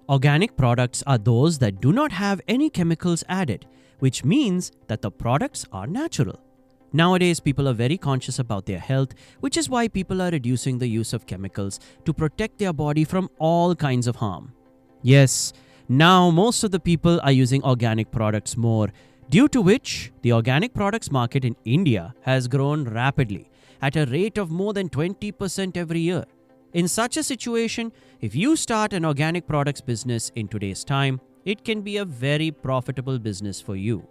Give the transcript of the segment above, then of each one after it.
Organic products are those that do not have any chemicals added, which means that the products are natural. Nowadays, people are very conscious about their health, which is why people are reducing the use of chemicals to protect their body from all kinds of harm. Yes, now most of the people are using organic products more, due to which the organic products market in India has grown rapidly at a rate of more than 20% every year. In such a situation, if you start an organic products business in today's time, it can be a very profitable business for you.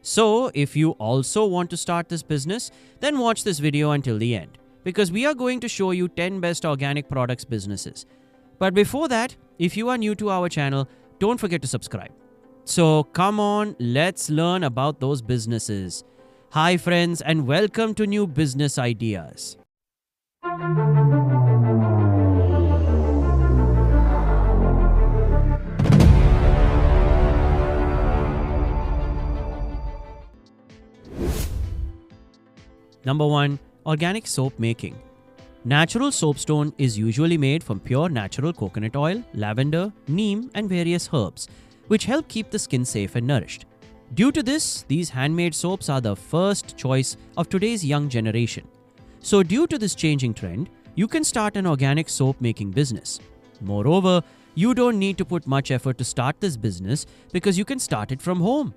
So, if you also want to start this business, then watch this video until the end, because we are going to show you 10 best organic products businesses. But before that, if you are new to our channel, don't forget to subscribe. So come on, let's learn about those businesses. Hi friends, and welcome to New Business Ideas. Number 1. Organic soap making. Natural soapstone is usually made from pure natural coconut oil, lavender, neem, and various herbs, which help keep the skin safe and nourished. Due to this, these handmade soaps are the first choice of today's young generation. So due to this changing trend, you can start an organic soap making business. Moreover, you don't need to put much effort to start this business because you can start it from home.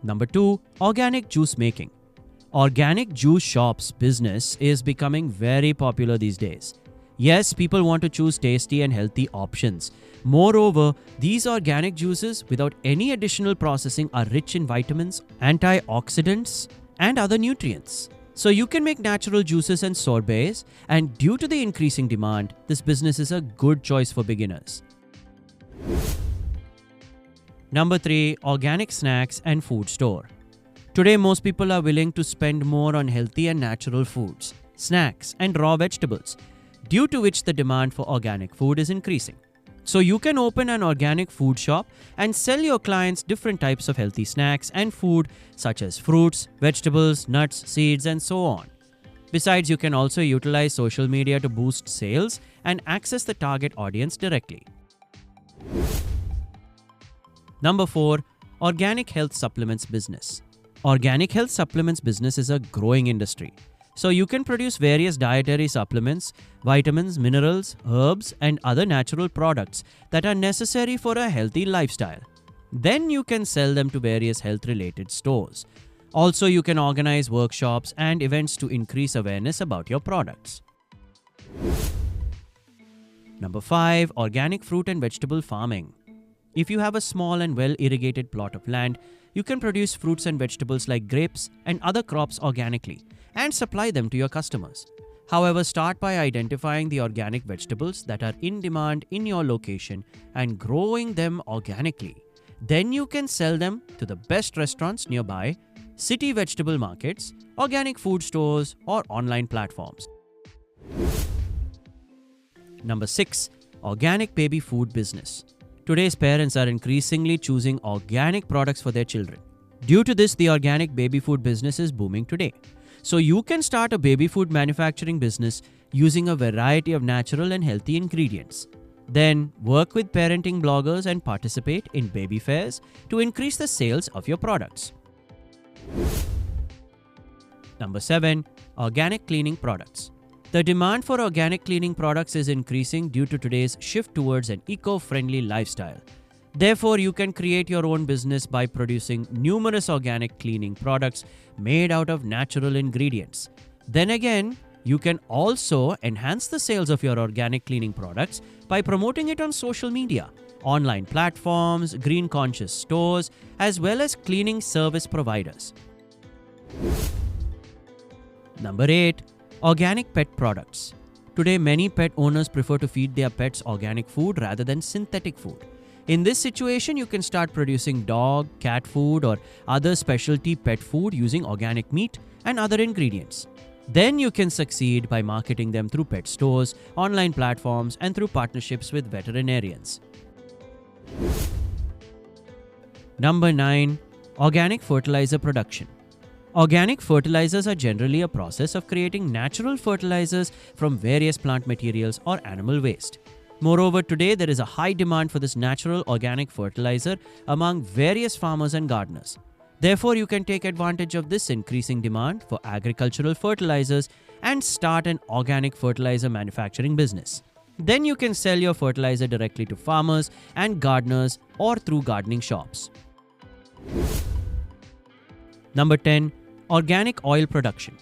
Number 2. Organic juice making. Organic juice shops business is becoming very popular these days. Yes, people want to choose tasty and healthy options. Moreover, these organic juices without any additional processing are rich in vitamins, antioxidants, and other nutrients. So you can make natural juices and sorbets, and due to the increasing demand, this business is a good choice for beginners. Number 3. Organic snacks and food store. Today, most people are willing to spend more on healthy and natural foods, snacks, and raw vegetables, due to which the demand for organic food is increasing. So you can open an organic food shop and sell your clients different types of healthy snacks and food such as fruits, vegetables, nuts, seeds, and so on. Besides, you can also utilize social media to boost sales and access the target audience directly. Number 4. Organic health supplements business. Organic health supplements business is a growing industry. So you can produce various dietary supplements, vitamins, minerals, herbs, and other natural products that are necessary for a healthy lifestyle. Then you can sell them to various health-related stores. Also, you can organize workshops and events to increase awareness about your products. Number 5. Organic fruit and vegetable farming. If you have a small and well-irrigated plot of land, you can produce fruits and vegetables like grapes and other crops organically and supply them to your customers. However, start by identifying the organic vegetables that are in demand in your location and growing them organically. Then you can sell them to the best restaurants nearby, city vegetable markets, organic food stores, or online platforms. Number 6. Organic baby food business. Today's parents are increasingly choosing organic products for their children. Due to this, the organic baby food business is booming today. So you can start a baby food manufacturing business using a variety of natural and healthy ingredients. Then work with parenting bloggers and participate in baby fairs to increase the sales of your products. Number 7. Organic cleaning products. The demand for organic cleaning products is increasing due to today's shift towards an eco-friendly lifestyle. Therefore, you can create your own business by producing numerous organic cleaning products made out of natural ingredients. Then again, you can also enhance the sales of your organic cleaning products by promoting it on social media, online platforms, green-conscious stores, as well as cleaning service providers. Number 8. Organic pet products. Today, many pet owners prefer to feed their pets organic food rather than synthetic food. In this situation, you can start producing dog, cat food, or other specialty pet food using organic meat and other ingredients. Then you can succeed by marketing them through pet stores, online platforms, and through partnerships with veterinarians. Number 9. Organic fertilizer production. Organic fertilizers are generally a process of creating natural fertilizers from various plant materials or animal waste. Moreover, today there is a high demand for this natural organic fertilizer among various farmers and gardeners. Therefore, you can take advantage of this increasing demand for agricultural fertilizers and start an organic fertilizer manufacturing business. Then you can sell your fertilizer directly to farmers and gardeners or through gardening shops. Number 10. Organic oil production.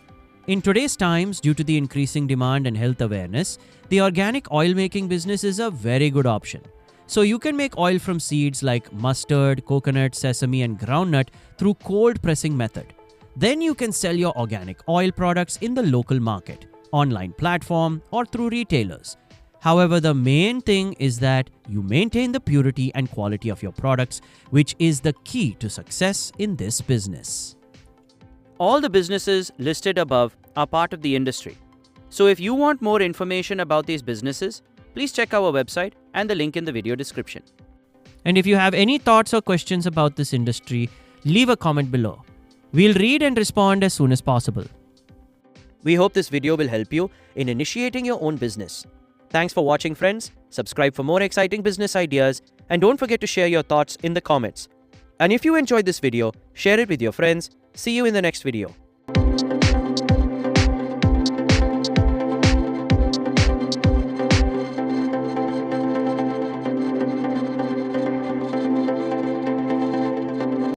In today's times, due to the increasing demand and health awareness, the organic oil making business is a very good option. So you can make oil from seeds like mustard, coconut, sesame and groundnut through cold pressing method. Then you can sell your organic oil products in the local market, online platform or through retailers. However, the main thing is that you maintain the purity and quality of your products, which is the key to success in this business. All the businesses listed above are part of the industry. So if you want more information about these businesses, please check our website and the link in the video description. And if you have any thoughts or questions about this industry, leave a comment below. We'll read and respond as soon as possible. We hope this video will help you in initiating your own business. Thanks for watching, friends. Subscribe for more exciting business ideas and don't forget to share your thoughts in the comments. And if you enjoyed this video, share it with your friends. See you in the next video.